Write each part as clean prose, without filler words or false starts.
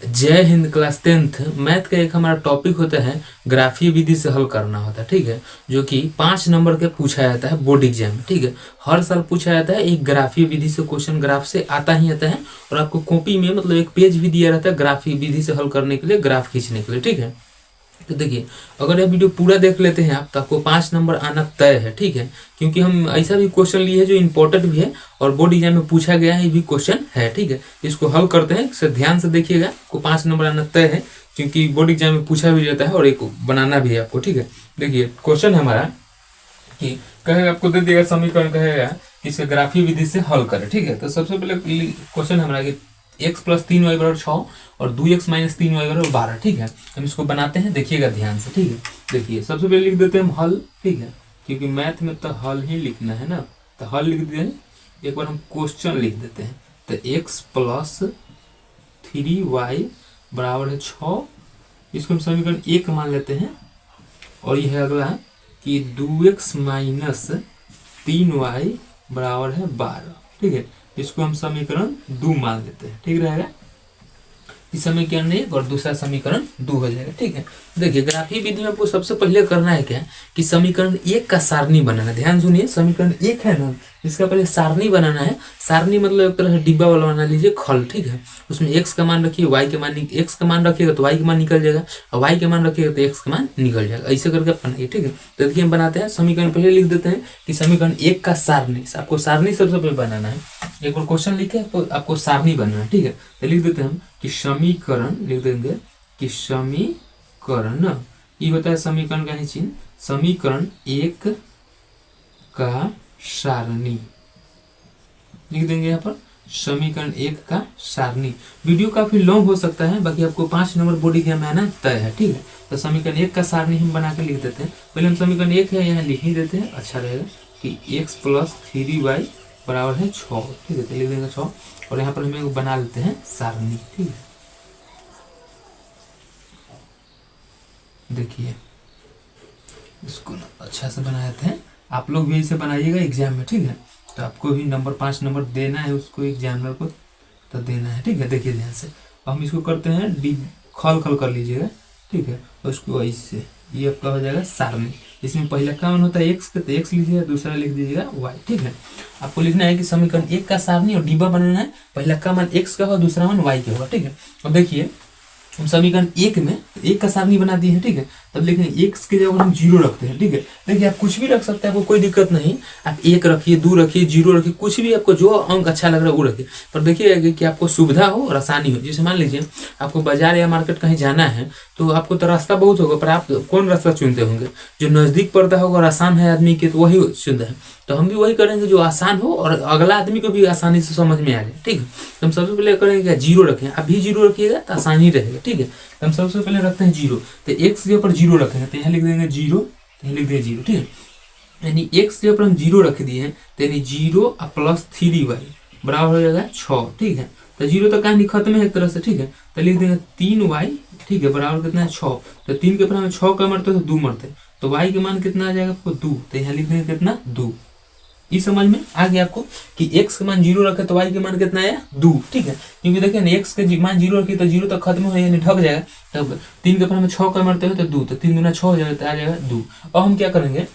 जय Hind. Class 10th math का एक हमारा टॉपिक होता है ग्राफीय विधि से हल करना होता है, ठीक है, जो कि 5 नंबर के पूछा जाता है बोर्ड एग्जाम में, ठीक है। हर साल पूछा जाता है, एक ग्राफीय विधि से क्वेश्चन ग्राफ से आता ही आता है, और आपको कॉपी में मतलब एक पेज भी दिया रहता है ग्राफीय विधि से हल करने के लिए, ग्राफ खींचने के लिए, ठीक है। तो देखिए, अगर ये वीडियो पूरा देख लेते हैं आप तो आपको 5 नंबर आना तय है, ठीक है, क्योंकि हम ऐसा भी क्वेश्चन लिए है जो इंपॉर्टेंट भी है और बोर्ड एग्जाम में पूछा गया है, ये भी क्वेश्चन है, ठीक है। इसको हल करते हैं, इसे ध्यान से देखिएगा, आपको 5 नंबर आना तय है, क्योंकि बोर्ड एग्जाम में पूछा भी जाता है और एक बनाना भी है आपको, ठीक है। देखिए क्वेश्चन है हमारा कि कहेगा, आपको दे दिएगा समीकरण, कहेगा कि इसे ग्राफीय विधि से हल करें, ठीक है। तो सबसे पहले क्वेश्चन हमारा कि x + 3y = 6 और 2x - 3y = 12, ठीक है। हम इसको बनाते हैं, देखिएगा ध्यान से, ठीक है। देखिए सबसे पहले लिख देते हैं हम हल, ठीक है, क्योंकि मैथ में तो हल ही लिखना है ना, तो हल लिख देते हैं। एक बार हम क्वेश्चन लिख देते हैं, तो x + 3y = 6, इसको हम समीकरण 1 मान लेते हैं। और यह है अगला कि 2x - 3y = 12, ठीक है, इसको हम समीकरण 2 मान लेते हैं, ठीक रहेगा। इस समीकरण 1 और दूसरा समीकरण 2 हो जाएगा, ठीक है। देखिए ग्राफीय विधि में आपको सबसे पहले करना है क्या कि समीकरण 1 का सारणी बनाना। ध्यान सुनिए, समीकरण 1 है ना, इसका पहले सारणी बनाना है। सारणी मतलब एक तरह से डिब्बा वाला बना लीजिए, खल, ठीक है। उसमें x का मान रखिए, y के मान, x का मान रखिएगा तो y के मान निकल जाएगा, और y के मान रखिएगा तो x का मान निकल जाएगा। ऐसे करके बनाइए, ठीक है। तो देखिए हम बनाते हैं, समीकरण पहले लिख देते हैं कि समीकरण 1 का सारणी, आपको सारणी सबसे पहले बनाना है। एक बार क्वेश्चन लिखे तो आपको सारणी बनाना है, ठीक है। तो लिख देते हैं हम कि समीकरण, लिख देंगे कि समीकरण, ये होता है समीकरण का ही चिन्ह, समीकरण 1 का सारणी लिख देंगे यहाँ पर, समीकरण 1 का सारणी। वीडियो काफी लॉन्ग हो सकता है, बाकी आपको 5 नंबर बोर्ड एग्जाम में आना तय है, ठीक है। तो समीकरण 1 का सारणी हम बना के लिख देते हैं। पहले हम समीकरण 1 है यहाँ लिख ही देते हैं, अच्छा रहेगा कि x + 3y = 6, ठीक है। तो लिख देंगे 6, और यहाँ पर हम बना लेते हैं सारणी, ठीक है। देखिए इसको ना अच्छा से बना देते हैं, आप लोग भी इसे बनाइएगा एग्जाम में, ठीक है। तो आपको भी 5 नंबर देना है उसको, एग्जामिनर को तो देना है, ठीक है। देखिए ध्यान से, हम इसको करते हैं खल कर लीजिएगा, ठीक है। और उसको ऐसे, ये आपका हो जाएगा सारणी। इसमें पहला का मान होता है x का, तो x लीजिएगा, दूसरा लिख दीजिएगा y, ठीक है। आपको लिखना है कि समीकरण 1 का सारणी और डिब्बा बनाना है, पहला का मान x का होगा, दूसरा मान y का होगा, ठीक है। अब देखिए हम समीकरण 1 में 1 का सारणी बना दिए हैं, ठीक है। तब लिखेंगे x के जगह हम 0 रखते हैं, ठीक है। देखिए आप कुछ भी रख सकते हैं, आपको कोई दिक्कत नहीं, आप 1 रखिए, 2 रखिए, 0 रखिए, कुछ भी आपको जो अंक अच्छा लग रहा है वो रखिए, पर देखिए कि आपको सुविधा हो और आसानी हो। जैसे मान लीजिए आपको बाजार या मार्केट कहीं जाना है, तो आपको तो रास्ता बहुत होगा, पर आप कौन रास्ता चुनते होंगे? जो नजदीक पड़ता होगा और आसान है आदमी के, तो वही चुनते हैं। तो हम भी वही करेंगे जो आसान हो और अगला आदमी को भी आसानी से समझ में आ जाए, ठीक है। तो हम सबसे पहले करेंगे 0 रखें, आप भी 0 रखिएगा तो आसानी रहेगा, ठीक है। हम सबसे पहले रखते हैं 0, तो x के ऊपर 0 रखेंगे, तो यहाँ लिख देंगे 0, तो यहाँ लिख देंगे 0, ठीक है। यानी x के ऊपर हम 0 रख दिए हैं, तो यानी 0 + 3y बराबर हो जाएगा 6, ठीक है। तो 0 तो कहानी खत्म है एक तरह से, ठीक है। तो लिख देंगे 3y, ठीक है, बराबर कितना है 6। तो 3 के ऊपर हमें 6 का मरते तो 2 मरते, तो y के मान कितना आ जाएगा आपको 2, तो यहाँ लिख देंगे कितना 2। इस समझ में आ गया आपको कि x के मान 0 रखे तो y के मान कितना आया 2, ठीक है। क्योंकि देखिए ना, x के मान 0 रखिए तो 0 तक खत्म हो यानी ढक जाएगा, तब 3 के ऊपर हमें 6 का मरते हो तो 2, तो 3 गुना 6 हो जाएगा, तो आ जाएगा 2। अब हम क्या करेंगे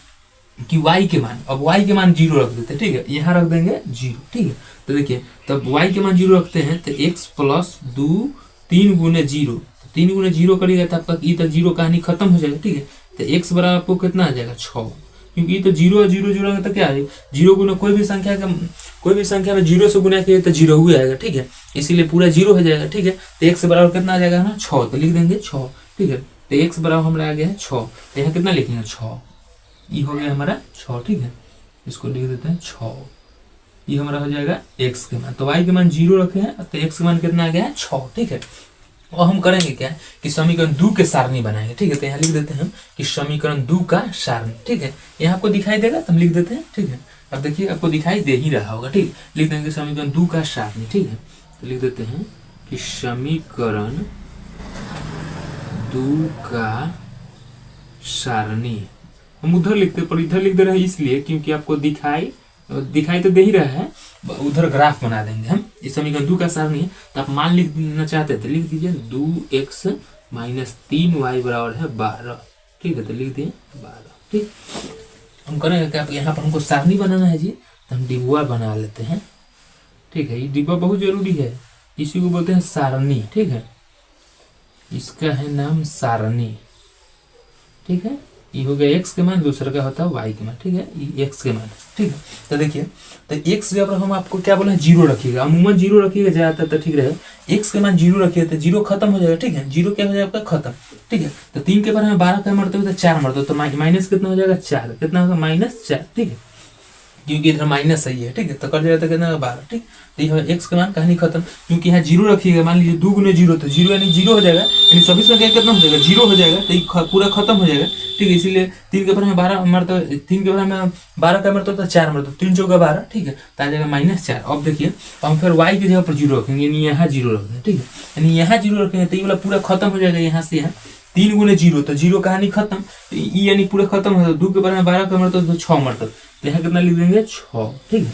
कि y के मान, अब y के मान 0 रख देते हैं, ठीक है, यहाँ रख देंगे 0, ठीक है। तो देखिए तब y के मान 0 रखते हैं, तो x + 2 3 × 0, 3 × 0 करिएगा तो आपका ये तो 0 कहानी खत्म हो जाएगा, ठीक है। तो x बराबर आपको कितना आ जाएगा 6, क्योंकि तो 0 0 जोड़ा तो क्या है, 0 गुना कोई भी संख्या में 0 से गुना किया तो 0 हुआ आएगा, ठीक है। इसीलिए पूरा 0 हो जाएगा, ठीक है। तो x बराबर कितना आ जाएगा ना 6, तो लिख देंगे 6, ठीक है। तो x बराबर हमारा आ गया है 6, तो यहाँ कितना लिखेंगे 6, ये हो गया हमारा 6, ठीक है। इसको लिख देते हैं 6, ये हमारा हो जाएगा x के मान। तो y के मान 0 रखे हैं, तो x के मान कितना आ गया है 6, ठीक है। और हम करेंगे क्या कि समीकरण 2 के सारणी बनाएंगे, ठीक है। तो यहाँ लिख देते हैं कि समीकरण 2 का सारणी, ठीक है। यहाँ आपको दिखाई देगा तो हम लिख देते हैं, ठीक है। अब देखिए आपको दिखाई दे ही रहा होगा, ठीक है। लिख देंगे समीकरण 2 का सारणी, ठीक है। तो लिख देते हैं कि समीकरण 2 का सारणी, हम उधर लिखते पर इधर लिख दे रहे हैं इसलिए क्योंकि आपको दिखाई तो दे ही रहा है, उधर ग्राफ बना देंगे हम, ये समीकरण 2 का सारणी है। तो आप मान लिखना चाहते थे, लिख दीजिए 2x माइनस 3y बराबर है 12। ठीक है, तो लिख दिए 12। ठीक, हम करेंगे क्या, यहाँ पर हमको सारणी बनाना है जी, तो हम डिब्बा बना लेते हैं। ठीक है, ये डिब्बा बहुत जरूरी है, इसी को बोलते हैं सारणी। ठीक है, इसका है नाम सारणी। ठीक है, ये हो गया x के मान, दूसरा का होता है y के मान। ठीक है, ये x के मान। ठीक है, तो देखिए, तो x जब हम आपको क्या बोले, 0 रखिएगा, अमूमन 0 रखिएगा ज्यादातर, तो ठीक रहेगा। x के मान 0 रखिए तो 0 खत्म हो जाएगा। ठीक है, 0 क्या हो जाएगा आपका खत्म। ठीक है, तो 3 के बार हमें 12 का मरते हुए तो 4 मरते, तो माइनस कितना हो जाएगा, 4। कितना होगा, -4। ठीक है, क्योंकि इधर माइनस सही है। ठीक है, तो कर जाएगा तो कितना 12। ठीक, तो यह एक्स का मान कहानी खत्म, क्योंकि यहाँ 0 रखिएगा, मान लीजिए 2 गुने 0 तो 0 यानी 0 हो जाएगा, यानी 24 में क्या कितना हो जाएगा, 0 हो जाएगा, तो ये पूरा खत्म हो जाएगा। ठीक है, इसीलिए 3 के बार में 12 मरते, 3 के बार में 12 का मरते तो 4 मरते, 3 चौका 12। ठीक है, तो आ जाएगा -4। अब देखिए, हम फिर y की जगह पर 0 रखेंगे, यानी यहाँ 0 रख दें। ठीक है, यानी यहाँ 0 रखेंगे तो ये वाला पूरा खत्म हो जाएगा, यहाँ से यहाँ 3 गुने 0 तो 0 कहानी खत्म, तो ये यानी पूरा खत्म हो जाएगा। 2 के बार में 12 का मरते तो 6 मरते, तो यहाँ कितना लिख देंगे, 6। ठीक है,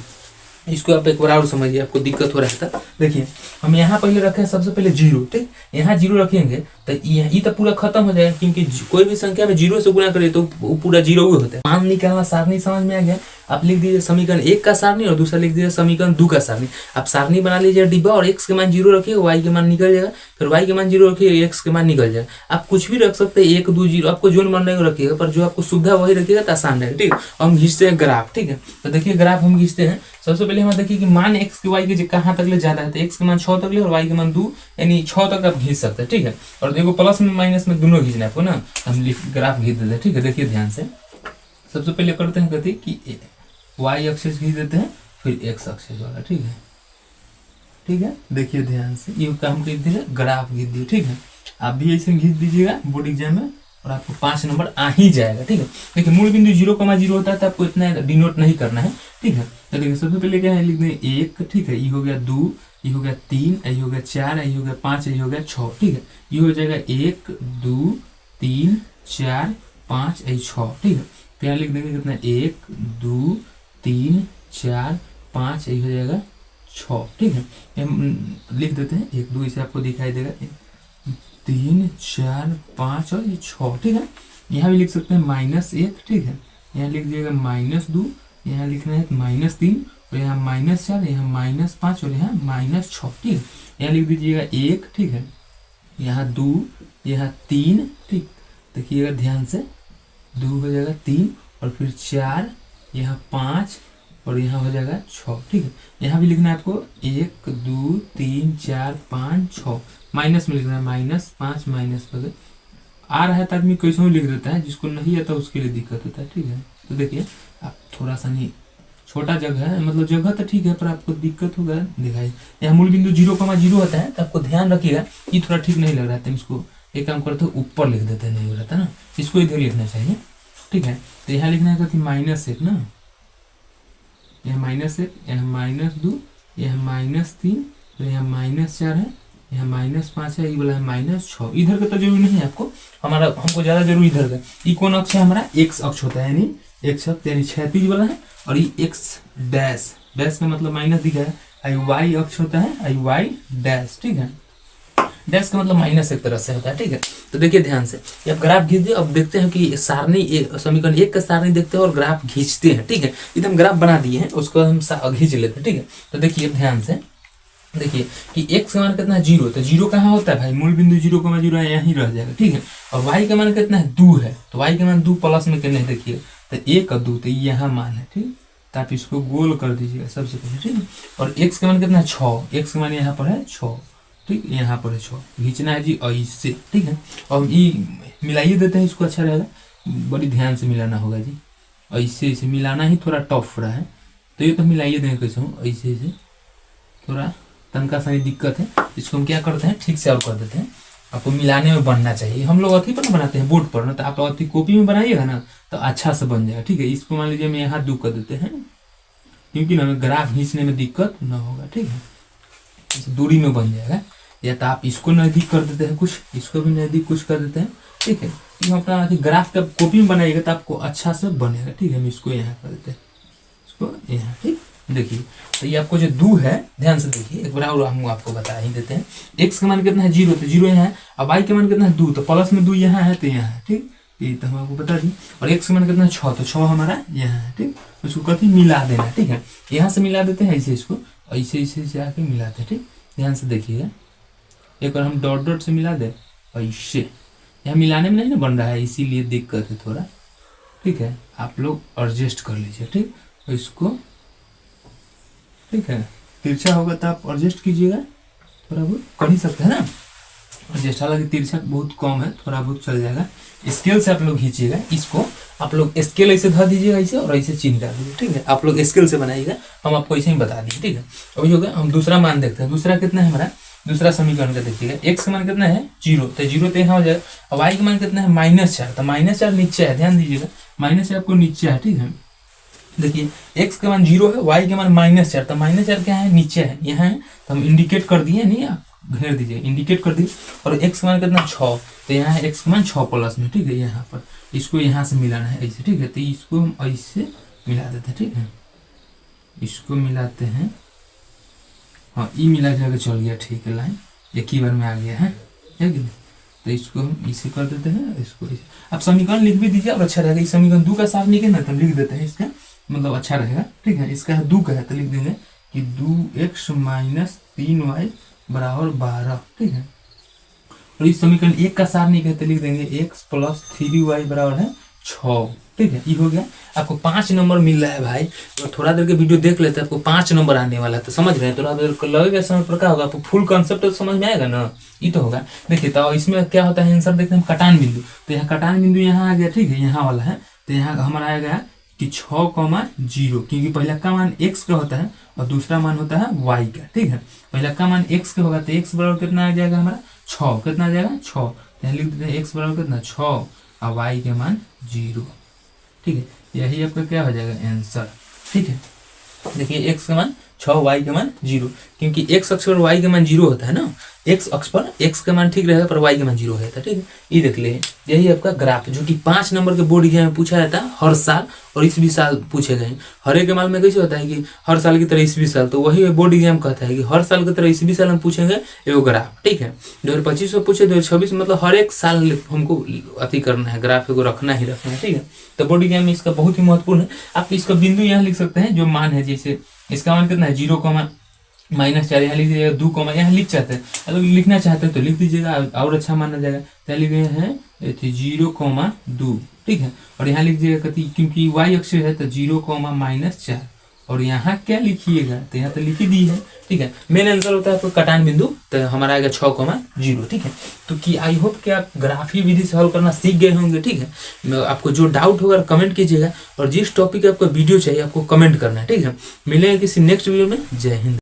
इसको आप एक बार और समझिए, आपको दिक्कत हो रहा था। देखिए, हम यहाँ पहले रखे हैं सबसे पहले 0। ठीक, यहाँ 0 रखेंगे तो ये तो पूरा खत्म हो जाएगा, क्योंकि कोई भी संख्या में 0 से गुणा करे तो वो पूरा 0 ही होता है। मान निकालना सारणी समझ में आ गया। आप लिख दीजिए समीकरण 1 का सारणी और दूसरा लिख दीजिए समीकरण 2 का सारणी। आप सारणी बना लीजिए डिब्बा, और x के मान 0 रखिए, y के मान निकल जाएगा, फिर y के मान 0 रखिए, x के मान निकल जाएगा। आप कुछ भी रख सकते हैं, 1 2 0, आपको जो मन रहेगा रखिएगा, पर जो आपको सुविधा वही रखिएगा तो आसान रहेगा। ठीक, हम खींचते हैं ग्राफ। ठीक है, तो देखिए ग्राफ हम खींचते हैं। सबसे पहले हम देखिए कि मान x के y के कहाँ तक ले ज्यादा है, तो x के मान 6 तक ले और y के मान 2, यानी 6 तक आप खींच सकते हैं। ठीक है, और देखो प्लस में माइनस में दोनों खींचना है आपको ना, हम ग्राफ खींच देते हैं। ठीक है, देखिए ध्यान से, सबसे पहले करते हैं गति कि y एक्सिस खींच देते हैं, फिर x एक्सिस वाला। ठीक है, ठीक है, देखिए ध्यान से, ये काम खींच दीजिए, ग्राफ खींच दीजिए। ठीक है, आप भी ऐसे खींच दीजिएगा बोर्ड एग्जाम में, और आपको 5 नंबर आ ही जाएगा। ठीक है, देखिए मूल बिंदु 0,0 होता है, तो आपको इतना डिनोट नहीं करना है। ठीक है, तो देखिए सबसे पहले क्या है, लिख दें 1। ठीक है, ये हो गया 2, ये हो गया 3, ये हो गया 4, ये हो गया 5, ये हो गया 6। ठीक है, ये हो जाएगा 1 2 3 4 5 6। ठीक है, तो यहाँ लिख देंगे कितना, 1 2 3 4 5, ये हो जाएगा 6। ठीक है, लिख देते हैं 1 2, इसे आपको दिखाई देगा 3 4 5 और ये 6। ठीक है, यहाँ भी लिख सकते हैं -1। ठीक है, यहाँ लिख दिएगा -2, यहाँ लिखना है -3, और यहाँ -4, यहाँ -5 और यहाँ -6। ठीक है, यहाँ लिख दीजिएगा 1। ठीक है, यहाँ 2, यहाँ 3। ठीक, देखिएगा ध्यान से, 2 हो जाएगा 3, और फिर 4, यहाँ 5, और यहाँ हो जाएगा 6। ठीक है, यहाँ भी लिखना है आपको 1 2 3 4 5 6, माइनस में लिखना है -5 -5 आ रहा है तो आदमी कैसे ही लिख देता है, जिसको नहीं आता उसके लिए दिक्कत होता है। ठीक है, तो देखिए आप थोड़ा सा नहीं, छोटा जगह है, मतलब जगह तो ठीक है पर आपको दिक्कत होगा। दिखाई यहाँ मूल बिंदु 0,0 होता है, तो आपको ध्यान रखिएगा, ये थोड़ा ठीक नहीं लग रहा है, इसको एक काम करते हो ऊपर लिख देते हैं, नहीं हो रहा था ना, इसको इधर लिखना चाहिए। ठीक है, तो यहाँ लिखना है कि -1 ना, यहाँ -1, यहाँ -2, यहाँ -3, तो यहाँ -4 है, यहाँ -5 है, ये वाला है -6। इधर का तो जरूरी नहीं है आपको, हमको ज्यादा जरूरी इधर का। ये कौन अक्ष है हमारा, x अक्ष होता है, यानी x अक्ष यानी क्षैतिज वाला है, और ये x डैश, डैश का मतलब माइनस दिखा है, y अक्ष होता है, y डैश। ठीक है, डैश का मतलब माइनस एक तरह से होता है। ठीक है, तो देखिए ध्यान से, आप ग्राफ खींच दिए। अब देखते हैं कि सारणी समीकरण 1 का सारणी देखते हैं और ग्राफ खींचते हैं। ठीक है, इधर हम ग्राफ बना दिए हैं, उसको हम खींच लेते हैं। ठीक है, तो देखिए ध्यान से, देखिए कि x का मान कितना है, 0, तो 0 कहाँ होता है भाई, मूल बिंदु 0,0 है, यहीं रह जाएगा। ठीक है, और y का मान कितना है, 2 है, तो y का मान 2 प्लस में कितने, देखिए तो 1 और 2, तो यहाँ मान है। ठीक, तो आप इसको गोल कर दीजिएगा सबसे पहले। ठीक है, और x का मान कितना है, 6, x का मान यहाँ पर है 6। ठीक, यहाँ पर है 6, खींचना है जी ऐसे। ठीक है, और ये मिलाइए देते हैं, इसको अच्छा रहेगा, बड़ी ध्यान से मिलाना होगा जी, ऐसे ऐसे मिलाना ही थोड़ा टफ रहा है, तो ये तो मिलाइए देंगे कैसे हूँ, ऐसे ऐसे, थोड़ा तनका सारी दिक्कत है, इसको हम क्या करते हैं, ठीक से और कर देते हैं। आपको मिलाने में बनना चाहिए, हम लोग अथी पर ना बनाते हैं बोर्ड पर ना, तो आप अथी कॉपी में बनाइएगा ना तो अच्छा से बन जाएगा। ठीक है, इसको मान लीजिए मैं यहाँ 2 कर देते हैं, क्योंकि ना हमें ग्राफ खींचने में दिक्कत ना होगा। ठीक है, इस दूरी में बन जाएगा, या तो आप इसको नजदीक कर देते हैं कुछ, इसको भी नजदीक कुछ कर देते हैं। ठीक है, तो अपना ग्राफ का कॉपी में बनाइएगा तो आपको अच्छा से बनेगा। ठीक है, हम इसको यहाँ कर देते हैं, इसको यहाँ। ठीक, देखिए तो ये आपको जो दू है, ध्यान से देखिए एक बार और हम आपको बता ही देते हैं। एक्स का मान कितना है 0, तो 0 यहाँ है। अब वाई का मान कितना है 2, तो प्लस में 2 यहाँ है तो यहाँ है, ठीक। ये तो हम आपको बता दी। और एक्स का मान कितना है 6, तो 6 हमारा यहाँ है, ठीक। उसको कभी मिला देना, ठीक है। यहाँ से मिला देते हैं ऐसे, इसको ऐसे ऐसे आके मिलाते हैं, ठीक। ध्यान से देखिएगा, एक बार हम डॉट डॉट से मिला दें ऐसे, यहाँ मिलाने में नहीं ना बन रहा है, इसीलिए दिक्कत है थोड़ा, ठीक है। आप लोग एडजस्ट कर लीजिए, ठीक। तो इसको, ठीक है, तिरछा होगा तो आप एडजस्ट कीजिएगा, थोड़ा बहुत कर ही सकते हैं ना एडजस्ट। हालांकि तिरछा बहुत कम है, थोड़ा बहुत चल जाएगा। स्केल से आप लोग खींचिएगा इसको, आप लोग स्केल ऐसे धर दीजिएगा ऐसे, और ऐसे चिन्ह डाल दीजिए, ठीक है। आप लोग स्केल से बनाइएगा, हम आपको ऐसे ही बता दिए, ठीक है। अभी हो गया, हम दूसरा मान देखते हैं। दूसरा कितना है हमारा, दूसरा समीकरण का देखिएगा। एक्स का मान कितना है 0, तो 0 तो यहाँ हो जाएगा। और वाई का मान कितना है -4, तो -4 नीचे है, ध्यान दीजिएगा -4 आपको नीचे है, ठीक है। देखिए एक्स का मान 0 है, वाई का मान -4, तो -4 क्या है नीचे है, यहाँ है, तो हम इंडिकेट कर दिए, नहीं आप घेर दीजिए, इंडिकेट कर दिए। और एक्स का मान कितना 6, तो यहाँ है एक्स का मान 6 प्लस में, ठीक है। यहाँ पर इसको यहाँ से मिलाना है ऐसे, ठीक है। तो इसको हम ऐसे मिला देते हैं, ठीक है। इसको मिलाते हैं, हाँ ई मिला के चल गया, ठीक है। लाइन एक ही बार में आ गया है कि नहीं। तो इसको हम इसे कर देते हैं, इसको इसे आप समीकरण लिख भी दीजिए और अच्छा रहेगा। इस समीकरण 2 का साफ निकले ना तो लिख देते हैं, इसका मतलब अच्छा रहेगा, ठीक है। इसका 2 का है तो लिख देंगे कि 2x - 3y बराबर 12, ठीक है। और इस समीकरण 1 का सार नहीं कहते, लिख देंगे x + 3y बराबर है 6, ठीक है। ये हो गया, आपको 5 नंबर मिल रहा है भाई। तो थोड़ा देर के वीडियो देख लेते हैं, आपको 5 नंबर आने वाला है, तो समझ रहे हैं। थोड़ा देर लगेगा समय पर क्या होगा, आपको फुल कॉन्सेप्ट तो समझ में आएगा ना, ये तो होगा। देखिए तो इसमें क्या होता है, आंसर देखते हैं हम, कटान बिंदु। तो यहाँ कटान बिंदु यहाँ आ गया, ठीक है, यहाँ वाला है। तो यहाँ हमारा आएगा कि 6,0, क्योंकि पहला का मान x का होता है और दूसरा मान होता है y का, ठीक है। पहला का मान x का होगा तो x बराबर कितना आ जाएगा हमारा 6, कितना आ जाएगा 6। यहाँ लिख देते हैं x बराबर कितना 6 और y के मान 0, ठीक है। यही आपका क्या हो जाएगा आंसर, ठीक है। देखिए x का मान 6, y का मान 0, क्योंकि x अक्ष पर y का मान 0 होता है ना। x अक्ष पर x का मान ठीक रहेगा पर y का मान 0 रहता है, ठीक है। ये देख ले, यही आपका ग्राफ जो कि 5 नंबर के बोर्ड एग्जाम में पूछा जाता है हर साल, और इस भी साल पूछे गए। हर एक माल में कैसे होता है कि हर साल की तरह इस भी साल, तो वही बोर्ड एग्जाम कहता है कि हर साल की तरह इस भी साल हम पूछेंगे एगो ग्राफ, ठीक है। 2025 में पूछे, 2026 मतलब हर एक साल हमको अति करना है, ग्राफ को रखना ही रखना है, ठीक है। तो बोर्ड एग्जाम में इसका बहुत ही महत्वपूर्ण है। आप इसका बिंदु यहाँ लिख सकते हैं, जो मान है, जैसे इसका मान कितना है 0, -4, यहाँ लिख दीजिएगा 2, यहाँ लिख चाहते हैं, अगर लिखना चाहते हैं तो लिख दीजिएगा और अच्छा माना जाएगा। तो लिख गए हैं 0,2, ठीक है। और यहाँ लिख दीजिएगा कति, क्योंकि y अक्ष है तो 0, -4, और यहाँ क्या लिखिएगा, तो यहाँ तो लिख ही दी है, ठीक है। मेन आंसर होता है आपको कटान बिंदु, तो हमारा आएगा 6,0, ठीक है। तो कि आई होप कि आप ग्राफीय विधि से हल करना सीख गए होंगे, ठीक है। आपको जो डाउट होगा कमेंट कीजिएगा, और जिस टॉपिक का आपको वीडियो चाहिए आपको कमेंट करना है, ठीक है। मिलेंगे किसी नेक्स्ट वीडियो में। जय हिंद।